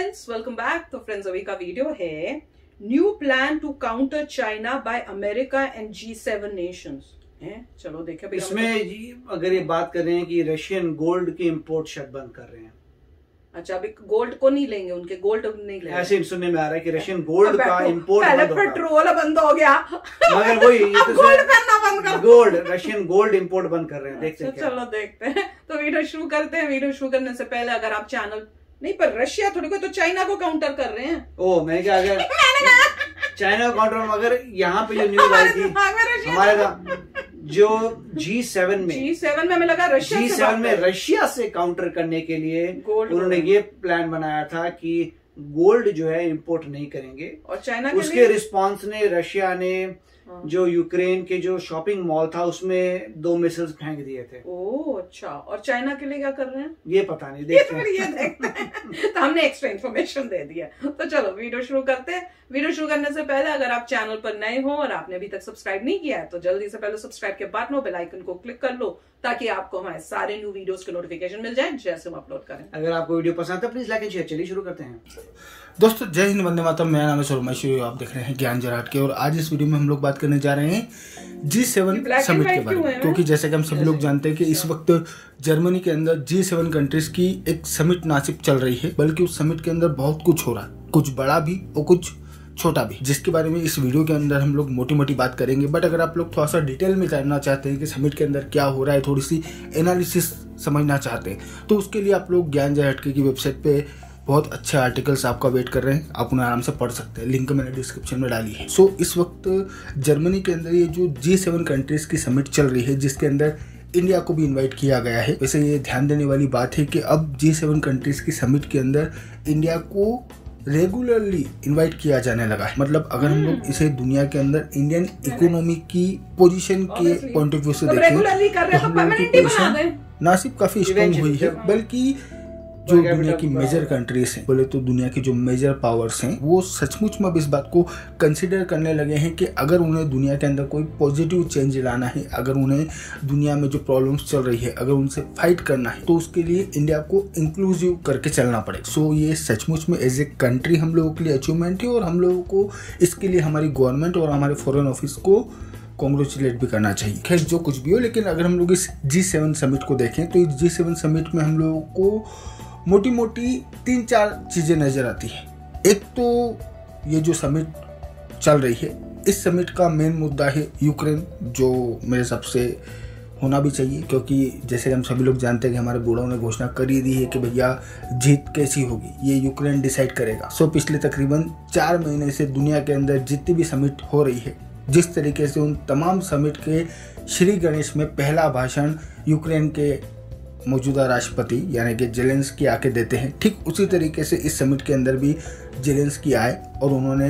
Friends, welcome back. तो friends, अभी का वीडियो है new plan to counter China by America and G7 nations. चलो देखें भाई। इसमें अगर ये बात कर रहे हैं कि रशियन गोल्ड की इंपोर्ट शायद बंद कर रहे हैं। अच्छा, अभी गोल्ड को नहीं लेंगे, उनके गोल्ड नहीं लेंगे, ऐसे सुनने में आ रहा है कि रशियन गोल्ड का इंपोर्ट पहले पेट्रोल बंद हो गया, मगर वही गोल्ड करना बंद कर, गोल्ड रशियन गोल्ड इंपोर्ट बंद कर रहे हैं। देखते हैं। चलो देखते हैं। तो वीडियो शुरू करते हैं। वीडियो शुरू करने से पहले अगर आप चैनल नहीं, पर रशिया थोड़ी कोई तो चाइना को काउंटर कर रहे हैं। ओ मैं क्या, अगर चाइना को काउंटर, मगर यहाँ पे जो न्यूज आई थी हमारे जो G7 में हमें लगा G7 में रशिया से काउंटर करने के लिए उन्होंने ये प्लान बनाया था कि गोल्ड जो है इंपोर्ट नहीं करेंगे, और चाइना उसके रिस्पांस ने रशिया ने जो यूक्रेन के जो शॉपिंग मॉल था उसमें 2 मिसाइल्स फेंक दिए थे। ओह अच्छा, और चाइना के लिए क्या कर रहे हैं ये पता नहीं, देखते हैं। ये देखते हैं। तो हमने एक्स्ट्रा इन्फॉर्मेशन दे दिया। तो चलो वीडियो शुरू करते हैं। वीडियो शुरू करने से पहले अगर आप चैनल पर नए हो और आपने अभी तक सब्सक्राइब नहीं किया है तो जल्दी से पहले सब्सक्राइब के बटन और बेल आइकन को क्लिक कर लो, ताकि आपको हमारे सारे न्यू वीडियोस के नोटिफिकेशन मिल जाए जैसे हम अपलोड करें। अगर आपको वीडियो पसंद है प्लीज लाइक एंड शेयर। चलिए शुरू करते हैं। दोस्तों जय हिंद, वंदे मातरम। मेरा नाम है सौरभ, आप देख रहे हैं ज्ञान जराट के, और आज इस वीडियो में हम लोग बात करने जा रहे हैं G7 समिट के बारे में। क्योंकि जैसे कि हम सभी लोग जानते हैं कि इस वक्त जर्मनी के अंदर G7 कंट्रीज की एक समिट ना सिर्फ चल रही है, बल्कि उस समिट के अंदर बहुत कुछ हो रहा है, कुछ बड़ा भी और कुछ छोटा भी, जिसके बारे में इस वीडियो के अंदर हम लोग मोटी मोटी बात करेंगे। बट अगर आप लोग थोड़ा सा डिटेल में जानना चाहते हैं कि समिट के अंदर क्या हो रहा है, थोड़ी सी एनालिसिस समझना चाहते हैं, तो उसके लिए आप लोग ज्ञान जराट की वेबसाइट पे बहुत अच्छे आर्टिकल्स आपका वेट कर रहे हैं, आप उन्हें आराम से पढ़ सकते हैं। लिंक मैंने डिस्क्रिप्शन में डाली है। सो इस वक्त जर्मनी के अंदर ये जो G7 कंट्रीज की समिट चल रही है, जिसके अंदर इंडिया को भी इनवाइट किया गया है। वैसे ये ध्यान देने वाली बात है कि अब G7 कंट्रीज की समिट के अंदर इंडिया को रेगुलरली इनवाइट किया जाने लगा है। मतलब अगर हम लोग इसे दुनिया के अंदर इंडियन इकोनॉमी की पोजीशन के पॉइंट ऑफ व्यू से देखें तो हम लोग की पोजीशन ना सिर्फ काफी स्ट्रॉन्ग हुई है, बल्कि जो दुनिया की मेजर कंट्रीज हैं, बोले तो दुनिया की जो मेजर पावर्स हैं, वो सचमुच में इस बात को कंसिडर करने लगे हैं कि अगर उन्हें दुनिया के अंदर कोई पॉजिटिव चेंज लाना है, अगर उन्हें दुनिया में जो प्रॉब्लम्स चल रही है अगर उनसे फाइट करना है, तो उसके लिए इंडिया को इंक्लूसिव करके चलना पड़ेगा। सो ये सचमुच में एज ए कंट्री हम लोगों के लिए अचीवमेंट है, और हम लोगों को इसके लिए हमारी गवर्नमेंट और हमारे फॉरेन ऑफिस को कॉन्ग्रेचुलेट भी करना चाहिए। खैर जो कुछ भी हो, लेकिन अगर हम लोग इस G7 समिट को देखें तो इस G7 समिट में हम लोगों को मोटी मोटी 3-4 चीजें नजर आती है। एक तो ये जो समिट चल रही है, इस समिट का मेन मुद्दा है यूक्रेन, जो मेरे हिसाब से होना भी चाहिए, क्योंकि जैसे हम सभी लोग जानते हैं कि हमारे बूढ़ों ने घोषणा कर ही दी है कि भैया जीत कैसी होगी ये यूक्रेन डिसाइड करेगा। सो पिछले तकरीबन 4 महीने से दुनिया के अंदर जितनी भी समिट हो रही है, जिस तरीके से उन तमाम समिट के श्री गणेश में पहला भाषण यूक्रेन के मौजूदा राष्ट्रपति यानी कि जेलेंस्की आके देते हैं, ठीक उसी तरीके से इस समिट के अंदर भी जेलेंस्की आए और उन्होंने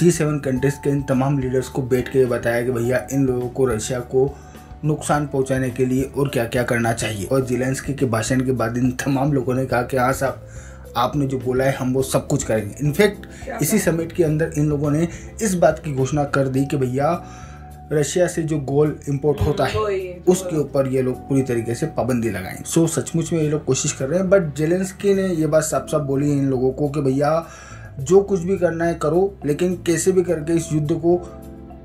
G7 कंट्रीज के इन तमाम लीडर्स को बैठ के बताया कि भैया इन लोगों को रशिया को नुकसान पहुंचाने के लिए और क्या क्या करना चाहिए। और जेलेंस्की के भाषण के बाद इन तमाम लोगों ने कहा कि हाँ साहब, आपने जो बोला है हम वो सब कुछ करेंगे। इनफैक्ट इसी समिट के अंदर इन लोगों ने इस बात की घोषणा कर दी कि भैया रशिया से जो गोल्ड इंपोर्ट होता है उसके ऊपर ये लोग पूरी तरीके से पाबंदी लगाएंगे। सो सचमुच में ये लोग कोशिश कर रहे हैं। बट जेलेंस्की ने ये बात साफ साफ बोली है इन लोगों को कि भैया जो कुछ भी करना है करो, लेकिन कैसे भी करके इस युद्ध को,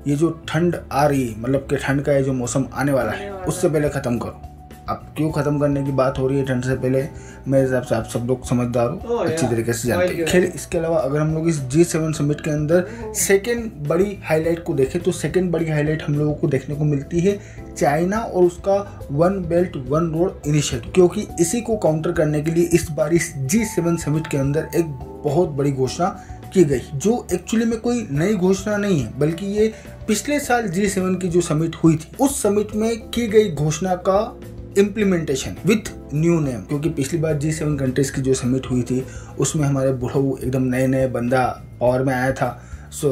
ये जो ठंड आ रही है, मतलब कि ठंड का ये जो मौसम आने वाला है, उससे पहले खत्म करो। अब क्यों खत्म करने की बात हो रही है ठंड से पहले, मेरे हिसाब से आप सब लोग समझदार हो, अच्छी तरीके से जानते हैं। खैर इसके अलावा अगर हम लोग इस G7 समिट के अंदर सेकंड बड़ी हाईलाइट को देखें तो सेकंड बड़ी हाईलाइट हम लोगों को देखने को मिलती है चाइना और उसका one belt one road initiative. क्योंकि इसी को काउंटर करने के लिए इस बार इस G7 समिट के अंदर एक बहुत बड़ी घोषणा की गई, जो एक्चुअली में कोई नई घोषणा नहीं है, बल्कि ये पिछले साल G7 की जो समिट हुई थी उस समिट में की गई घोषणा का इम्प्लीमेंटेशन विथ न्यू नेम। क्योंकि पिछली बार G7 कंट्रीज की जो समिट हुई थी उसमें हमारे बुढ़ऊ एकदम नए बंदा पावर में आया था। सो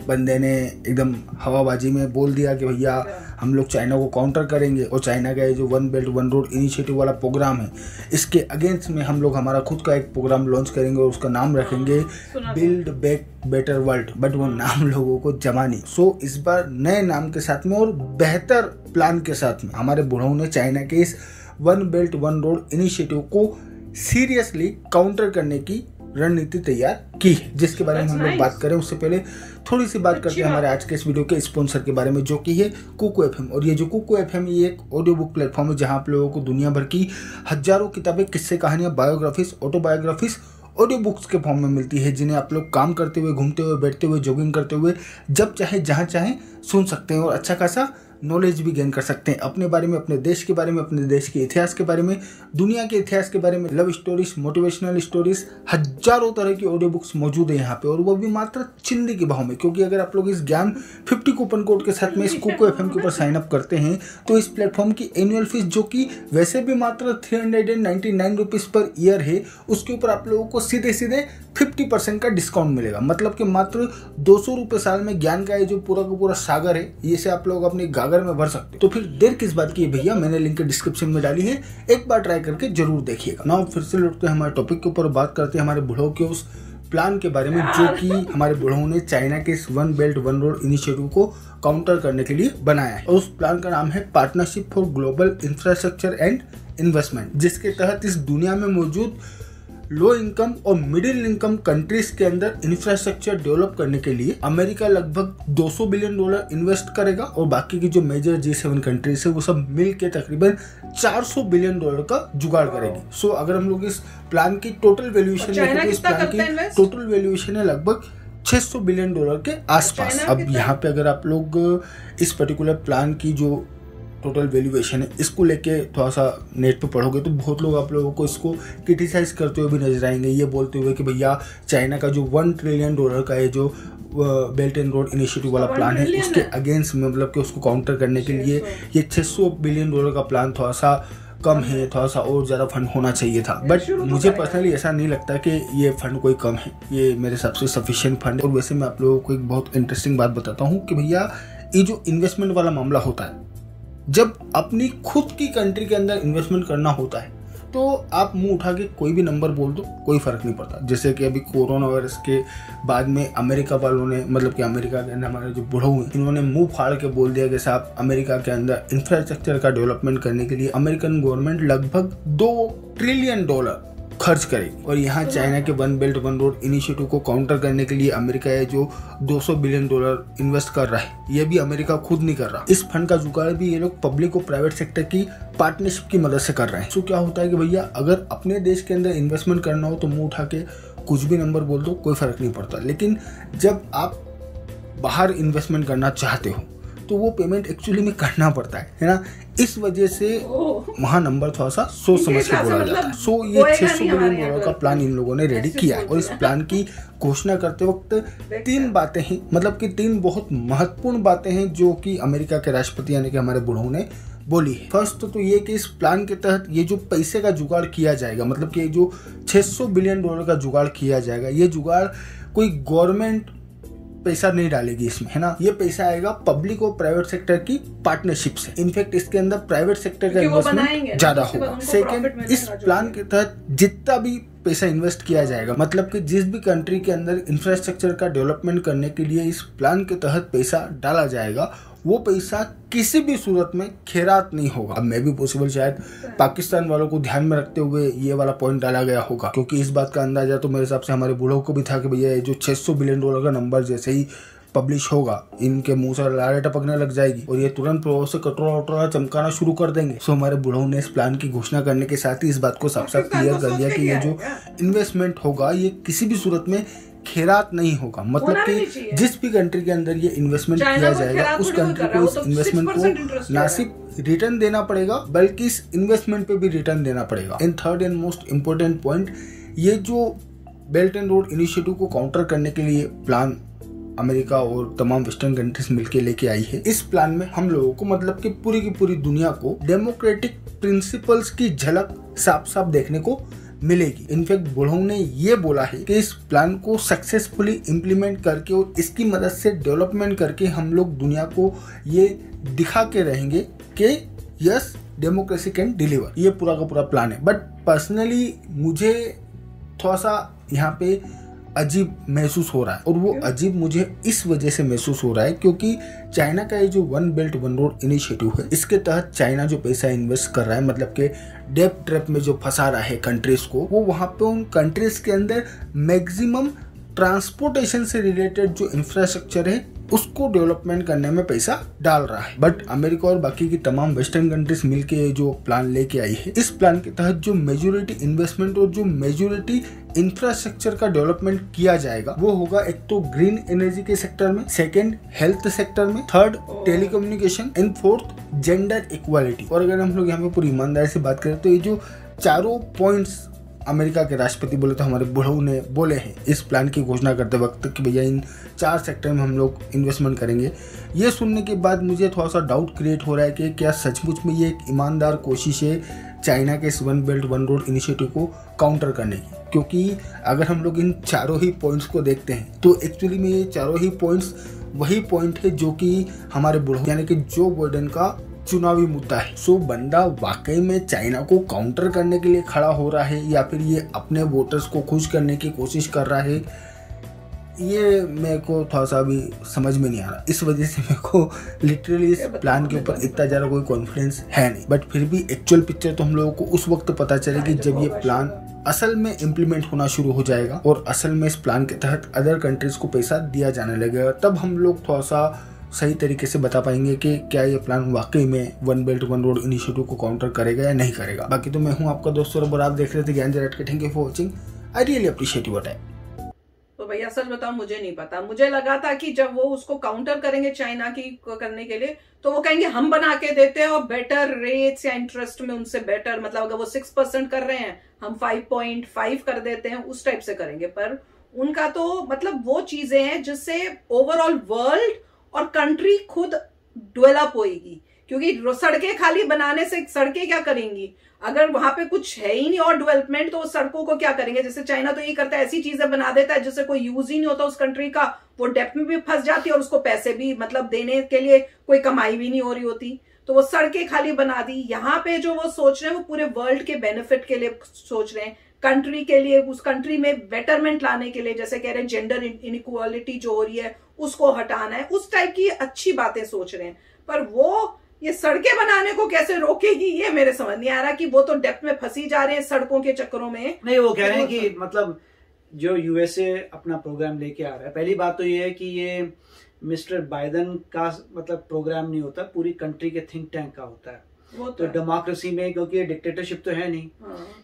बंदे ने एकदम हवाबाजी में बोल दिया कि भैया हम लोग चाइना को काउंटर करेंगे, और चाइना का ये जो one belt one road initiative वाला प्रोग्राम है, इसके अगेंस्ट में हम लोग हमारा खुद का एक प्रोग्राम लॉन्च करेंगे और उसका नाम रखेंगे build back better world. But वो नाम लोगों को जमा नहीं। सो इस बार नए नाम के साथ में और बेहतर प्लान के साथ में हमारे बुढ़ाओं ने चाइना के इस one belt one road initiative को सीरियसली काउंटर करने की रणनीति तैयार की है, जिसके बारे में हम लोग बात करें उससे पहले थोड़ी सी बात करते हैं हमारे आज के इस वीडियो के स्पॉन्सर के बारे में, जो कि है कुकू एफएम। और ये जो कुकू एफएम ये एक ऑडियो बुक प्लेटफॉर्म है जहां आप लोगों को दुनिया भर की हजारों किताबें, किस्से, कहानियां, बायोग्राफीज, ऑटोबायोग्राफीज ऑडियो बुक्स के फॉर्म में मिलती है, जिन्हें आप लोग काम करते हुए, घूमते हुए, बैठते हुए, जॉगिंग करते हुए जब चाहे जहां चाहे सुन सकते हैं और अच्छा खासा नॉलेज भी गेन कर सकते हैं अपने बारे में, अपने देश के बारे में, अपने देश के इतिहास के बारे में, दुनिया के इतिहास के बारे में, लव स्टोरीज, मोटिवेशनल स्टोरीज, हजारों तरह की ऑडियो बुक्स मौजूद है यहाँ पे, और वो भी मात्र चिंदी के भाव में। क्योंकि अगर आप लोग इस ज्ञान 50 कूपन कोड के साथ में इस कुकू एफएम के ऊपर साइन अप करते हैं तो इस प्लेटफॉर्म की एनुअल फीस, जो कि वैसे भी मात्र 399 रुपीज पर ईयर है, उसके ऊपर आप लोगों को सीधे 50% का डिस्काउंट मिलेगा। मतलब कि मात्र 200 रुपये साल में ज्ञान का ये जो पूरा का पूरा सागर है, इसे आप लोग अपने गागर में भर सकते हो। तो फिर देर किस बात की है भैया, मैंने लिंक डिस्क्रिप्शन में डाली है, एक बार ट्राई करके जरूर देखिएगा। नाउ फिर से लौटते हैं हमारे टॉपिक के ऊपर, बात करते हैं हमारे बुढ़ों के उस प्लान के बारे में जो कि हमारे बुढ़ों ने चाइना के इस one belt one road initiative को काउंटर करने के लिए बनाया है। और उस प्लान का नाम है partnership for global infrastructure and investment, जिसके तहत इस दुनिया में मौजूद लो इनकम और मिडिल इनकम कंट्रीज के अंदर इंफ्रास्ट्रक्चर डेवलप करने के लिए अमेरिका लगभग $200 बिलियन इन्वेस्ट करेगा और बाकी की जो मेजर G7 कंट्रीज है वो सब मिल के तकरीबन $400 बिलियन का जुगाड़ करेगी। सो अगर हम लोग इस प्लान की टोटल वैल्यूएशन देखें तो इस प्लान की टोटल वैल्यूएशन है लगभग $600 बिलियन के आसपास। अब यहाँ पे अगर आप लोग इस पर्टिकुलर प्लान की जो टोटल वैल्यूएशन है इसको लेके थोड़ा सा नेट पे पढ़ोगे तो बहुत लोग आप लोगों को इसको क्रिटिसाइज करते हुए भी नजर आएंगे, ये बोलते हुए कि भैया चाइना का जो $1 ट्रिलियन का है जो बेल्ट एंड रोड इनिशिएटिव वाला प्लान है उसके अगेंस्ट में, मतलब कि उसको काउंटर करने के लिए ये $600 बिलियन का प्लान थोड़ा सा कम है, थोड़ा सा और ज़्यादा फंड होना चाहिए था। बट मुझे पर्सनली ऐसा नहीं लगता कि ये फंड कोई कम है, ये मेरे हिसाब से सफिशिएंट फंड है। और वैसे मैं आप लोगों को एक बहुत इंटरेस्टिंग बात बताता हूँ कि भैया ये जो इन्वेस्टमेंट वाला मामला होता है, जब अपनी खुद की कंट्री के अंदर इन्वेस्टमेंट करना होता है तो आप मुंह उठा के कोई भी नंबर बोल दो, कोई फर्क नहीं पड़ता। जैसे कि अभी कोरोना वायरस के बाद में अमेरिका वालों ने, मतलब कि अमेरिका के अंदर हमारे जो बुढ़ऊ हैं इन्होंने मुंह फाड़ के बोल दिया कि साहब अमेरिका के अंदर इंफ्रास्ट्रक्चर का डेवलपमेंट करने के लिए अमेरिकन गवर्नमेंट लगभग $2 ट्रिलियन खर्च करेगी। और यहाँ चाइना के one belt one road initiative को काउंटर करने के लिए अमेरिका है जो $200 बिलियन इन्वेस्ट कर रहा है, ये भी अमेरिका खुद नहीं कर रहा। इस फंड का जुगाड़ भी ये लोग पब्लिक और प्राइवेट सेक्टर की पार्टनरशिप की मदद से कर रहे हैं। तो क्या होता है कि भैया अगर अपने देश के अंदर इन्वेस्टमेंट करना हो तो मुंह उठा के कुछ भी नंबर बोल दो, कोई फर्क नहीं पड़ता। लेकिन जब आप बाहर इन्वेस्टमेंट करना चाहते हो तो वो पेमेंट एक्चुअली में करना पड़ता है ना, इस वजह से वहाँ नंबर थोड़ा सा सोच समझ के बोला जाता है। सो ये $600 बिलियन का प्लान इन लोगों ने रेडी किया है। और इस प्लान की घोषणा करते वक्त 3 बातें हैं, मतलब कि 3 बहुत महत्वपूर्ण बातें हैं जो कि अमेरिका के राष्ट्रपति यानी कि हमारे बुढ़ऊ ने बोली है। फर्स्ट तो ये कि इस प्लान के तहत ये जो पैसे का जुगाड़ किया जाएगा, मतलब कि जो $600 बिलियन का जुगाड़ किया जाएगा, ये जुगाड़ कोई गवर्नमेंट पैसा नहीं डालेगी इसमें, है ना, ये पैसा आएगा पब्लिक और प्राइवेट सेक्टर की पार्टनरशिप से। इनफैक्ट इसके अंदर प्राइवेट सेक्टर का इन्वेस्टमेंट ज्यादा होगा। सेकंड, इस प्लान के तहत जितना भी पैसा इन्वेस्ट किया जाएगा, मतलब कि जिस भी कंट्री के अंदर इंफ्रास्ट्रक्चर का डेवलपमेंट करने के लिए इस प्लान के तहत पैसा डाला जाएगा, वो पैसा किसी भी सूरत में खैरात नहीं होगा। अब मैं भी पॉसिबल शायद पाकिस्तान वालों को ध्यान में रखते हुए ये वाला पॉइंट डाला गया होगा, क्योंकि इस बात का अंदाजा तो मेरे हिसाब से हमारे बूढ़ों को भी था कि भैया ये जो $600 बिलियन का नंबर जैसे ही पब्लिश होगा इनके मुंह से लारे टपकने लग जाएगी और ये तुरंत प्रभाव से कटोरा वटोरा चमकाना शुरू कर देंगे। सो हमारे बुढ़ऊ ने इस प्लान की घोषणा करने के साथ ही इस बात को साफ साफ क्लियर कर दिया कि ये जो इन्वेस्टमेंट होगा ये किसी भी सूरत में खैरात नहीं होगा। मतलब कि जिस भी कंट्री के अंदर ये इन्वेस्टमेंट किया जाएगा उस कंट्री को इस इन्वेस्टमेंट को ना सिर्फ रिटर्न देना पड़ेगा बल्कि इस इन्वेस्टमेंट पे भी रिटर्न देना पड़ेगा। And third and most important point, ये जो बेल्ट एंड रोड इनिशिएटिव को काउंटर करने के लिए प्लान अमेरिका और तमाम वेस्टर्न कंट्रीज मिलकर लेके आई है, इस प्लान में हम लोगों को मतलब कि पूरी की पूरी दुनिया को डेमोक्रेटिक प्रिंसिपल्स की झलक साफ साफ देखने को मिलेगी। इनफैक्ट बुढ़ऊ ने ये बोला है कि इस प्लान को सक्सेसफुली इम्प्लीमेंट करके और इसकी मदद से डेवलपमेंट करके हम लोग दुनिया को ये दिखा के रहेंगे कि यस डेमोक्रेसी कैन डिलीवर। ये पूरा का पूरा प्लान है। बट पर्सनली मुझे थोड़ा सा यहाँ पे अजीब महसूस हो रहा है। और वो अजीब मुझे इस वजह से महसूस हो रहा है क्योंकि चाइना का ये जो one belt one road initiative है, इसके तहत चाइना जो पैसा इन्वेस्ट कर रहा है, मतलब के डेब्ट ट्रैप में जो फंसा रहा है कंट्रीज को, वो वहां पे उन कंट्रीज के अंदर मैक्सिमम ट्रांसपोर्टेशन से रिलेटेड जो इंफ्रास्ट्रक्चर है उसको डेवलपमेंट करने में पैसा डाल रहा है। बट अमेरिका और बाकी की तमाम वेस्टर्न कंट्रीज मिलके जो प्लान लेके आई है, इस प्लान के तहत जो मेजोरिटी इन्वेस्टमेंट और जो मेजोरिटी इंफ्रास्ट्रक्चर का डेवलपमेंट किया जाएगा वो होगा एक तो ग्रीन एनर्जी के सेक्टर में, सेकंड हेल्थ सेक्टर में, third telecommunication and fourth gender equality. और अगर हम लोग यहाँ पे पूरी ईमानदारी से बात करें तो ये जो चारों पॉइंट्स अमेरिका के राष्ट्रपति बोले तो हमारे बुढ़ऊ ने बोले हैं इस प्लान की घोषणा करते वक्त कि भैया इन 4 सेक्टर में हम लोग इन्वेस्टमेंट करेंगे, ये सुनने के बाद मुझे थोड़ा सा डाउट क्रिएट हो रहा है कि क्या सचमुच में ये एक ईमानदार कोशिश है चाइना के इस one belt one road initiative को काउंटर करने की। क्योंकि अगर हम लोग इन चारों ही पॉइंट्स को देखते हैं तो एक्चुअली में ये चारों ही पॉइंट्स वही पॉइंट है जो कि हमारे बुढ़ऊ यानी कि जो बाइडेन का चुनावी मुद्दा है। सो बंदा वाकई में चाइना को काउंटर करने के लिए खड़ा हो रहा है या फिर ये अपने वोटर्स को खुश करने की कोशिश कर रहा है, ये मेरे को थोड़ा सा अभी समझ में नहीं आ रहा। इस वजह से मेरे को लिटरली इस प्लान के ऊपर इतना ज़्यादा कोई कॉन्फिडेंस है नहीं। बट फिर भी एक्चुअल पिक्चर तो हम लोगों को उस वक्त पता चलेगी जब ये प्लान असल में इम्प्लीमेंट होना शुरू हो जाएगा और असल में इस प्लान के तहत अदर कंट्रीज को पैसा दिया जाने लगेगा। तब हम लोग थोड़ा सा सही तरीके से बता पाएंगे कि क्या ये प्लान वाकई में one belt one road initiative को काउंटर करेगा या नहीं करेगा। बाकी तो मैं हूं आपका दोस्त और आप देख रहे थे ज्ञान जराट के। Thank you for watching, I really appreciate your time. तो भैया सच बताओ मुझे नहीं पता, मुझे लगा था कि जब वो उसको काउंटर करेंगे चाइना की करने के लिए तो वो कहेंगे हम बना के देते हैं और बेटर रेट्स या इंटरेस्ट में उनसे बेटर, मतलब अगर वो 6% कर रहे हैं हम 5.5 कर देते हैं, उस टाइप से करेंगे। पर उनका तो मतलब वो चीजें हैं जिससे ओवरऑल वर्ल्ड और कंट्री खुद डेवलप होएगी। क्योंकि सड़कें खाली बनाने से सड़कें क्या करेंगी अगर वहां पे कुछ है ही नहीं और डेवलपमेंट, तो सड़कों को क्या करेंगे। जैसे चाइना तो ये करता है, ऐसी चीजें बना देता है जिससे कोई यूज ही नहीं होता उस कंट्री का, वो डेप्थ में भी फंस जाती है और उसको पैसे भी मतलब देने के लिए कोई कमाई भी नहीं हो रही होती। तो वो सड़कें खाली बना दी। यहाँ पे जो वो सोच रहे हैं वो पूरे वर्ल्ड के बेनिफिट के लिए सोच रहे हैं, कंट्री के लिए, उस कंट्री में बेटरमेंट लाने के लिए। जैसे कह रहे हैं जेंडर इनइक्वालिटी जो हो रही है उसको हटाना है, उस टाइप की अच्छी बातें सोच रहे हैं। पर वो ये सड़कें बनाने को कैसे रोकेगी ये मेरे समझ नहीं आ रहा कि वो तो डेप्थ में फंसी जा रहे हैं सड़कों के चक्करों में। नहीं, वो कह रहे हैं कि मतलब जो यूएसए अपना प्रोग्राम लेके आ रहा है, पहली बात तो ये है कि ये मिस्टर बाइडेन का मतलब प्रोग्राम नहीं होता, पूरी कंट्री के थिंक टैंक का होता है। तो डेमोक्रेसी में, क्योंकि डिक्टेटरशिप तो है नहीं,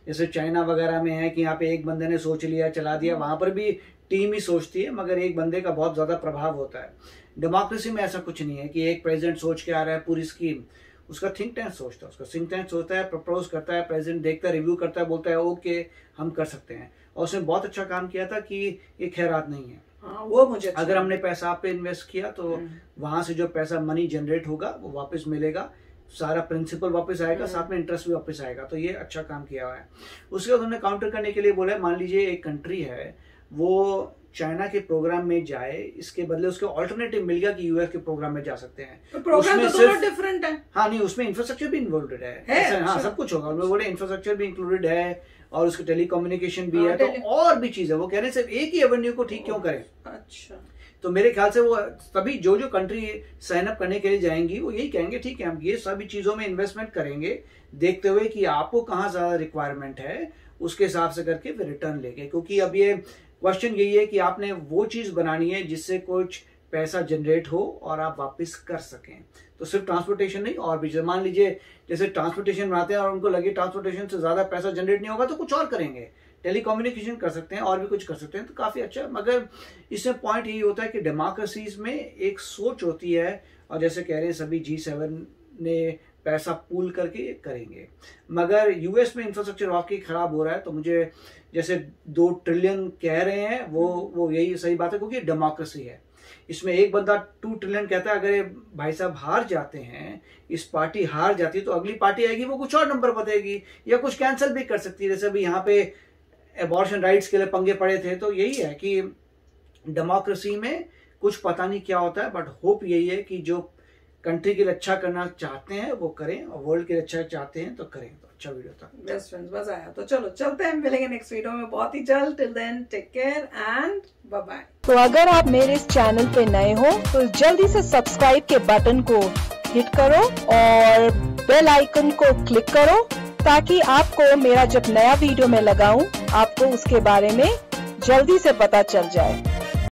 जैसे चाइना वगैरह में है कि यहाँ पे एक बंदे ने सोच लिया चला दिया, वहां पर भी टीम ही सोचती है मगर एक बंदे का बहुत ज्यादा प्रभाव होता है। डेमोक्रेसी में ऐसा कुछ नहीं है कि एक प्रेसिडेंट सोच के आ रहा है पूरी स्कीम, उसका थिंक टैंक सोचता है, उसका थिंक टैंक सोचता है, प्रपोज करता है, प्रेसिडेंट देखता है, रिव्यू करता है, बोलता है ओके हम कर सकते हैं। और उसने बहुत अच्छा काम किया था कि ये खैरात नहीं है। वो मुझे अगर हमने पैसा आप पे इन्वेस्ट किया तो वहां से जो पैसा मनी जनरेट होगा वो वापस मिलेगा, सारा प्रिंसिपल वापस आएगा, साथ में इंटरेस्ट भी वापस आएगा। तो ये अच्छा काम किया हुआ है। उसके बाद उन्होंने काउंटर करने के लिए बोला है, मान लीजिए एक कंट्री है वो चाइना के प्रोग्राम में जाए, इसके बदले उसके ऑल्टरनेटिव मिल गया कि यूएस के प्रोग्राम में जा सकते हैं। तो प्रोग्राम तो दोनों डिफरेंट है। हाँ नहीं, उसमें इंफ्रास्ट्रक्चर भी इन्वॉल्व है। हाँ सब कुछ होगा, उन्होंने बोले इंफ्रास्ट्रक्चर भी इंक्लूडेड है और उसके टेलीकम्युनिकेशन भी है, तो और भी चीज है। वो कह रहे हैं सिर्फ एक ही एवेन्यू को ठीक क्यों करें। अच्छा, तो मेरे ख्याल से वो तभी जो कंट्री साइन अप करने के लिए जाएंगी वो यही कहेंगे ठीक है हम ये सभी चीजों में इन्वेस्टमेंट करेंगे, देखते हुए कि आपको कहाँ ज्यादा रिक्वायरमेंट है उसके हिसाब से करके फिर रिटर्न लेंगे। क्योंकि अब ये क्वेश्चन यही है कि आपने वो चीज बनानी है जिससे कुछ पैसा जनरेट हो और आप वापस कर सकें। तो सिर्फ ट्रांसपोर्टेशन नहीं और भी, मान लीजिए जैसे ट्रांसपोर्टेशन बनाते हैं और उनको लगे ट्रांसपोर्टेशन से ज्यादा पैसा जनरेट नहीं होगा तो कुछ और करेंगे, टेलीकम्युनिकेशन कर सकते हैं और भी कुछ कर सकते हैं, तो काफी अच्छा। मगर इसमें पॉइंट यही होता है कि डेमोक्रेसीज में एक सोच होती है और जैसे कह रहे हैं सभी G7 ने पैसा पूल करके करेंगे। मगर यूएस में इंफ्रास्ट्रक्चर वाकई खराब हो रहा है, तो मुझे जैसे 2 ट्रिलियन कह रहे हैं वो यही सही बात है, क्योंकि डेमोक्रेसी है। इसमें एक बंदा 2 ट्रिलियन कहता है, अगर ये भाई साहब हार जाते हैं, इस पार्टी हार जाती है तो अगली पार्टी आएगी वो कुछ और नंबर बताएगी या कुछ कैंसिल भी कर सकती है। जैसे अभी यहाँ पे एबॉर्शन राइट्स के लिए पंगे पड़े थे, तो यही है कि डेमोक्रेसी में कुछ पता नहीं क्या होता है, बट होप यही है कि जो कंट्री के लिए अच्छा करना चाहते हैं वो करें और वर्ल्ड के लिए अच्छा चाहते हैं तो करें। अच्छा वीडियो था। बेस्ट फ्रेंड्स, मजा आया। तो चलो चलते हैं, मिलेंगे नेक्स्ट वीडियो में बहुत ही जल्द। Till then take care and bye bye. तो अगर आप मेरे इस चैनल पे नए हो तो जल्दी से सब्सक्राइब के बटन को हिट करो और बेल आइकन को क्लिक करो ताकि आपको मेरा जब नया वीडियो मैं लगाऊं आपको उसके बारे में जल्दी से पता चल जाए।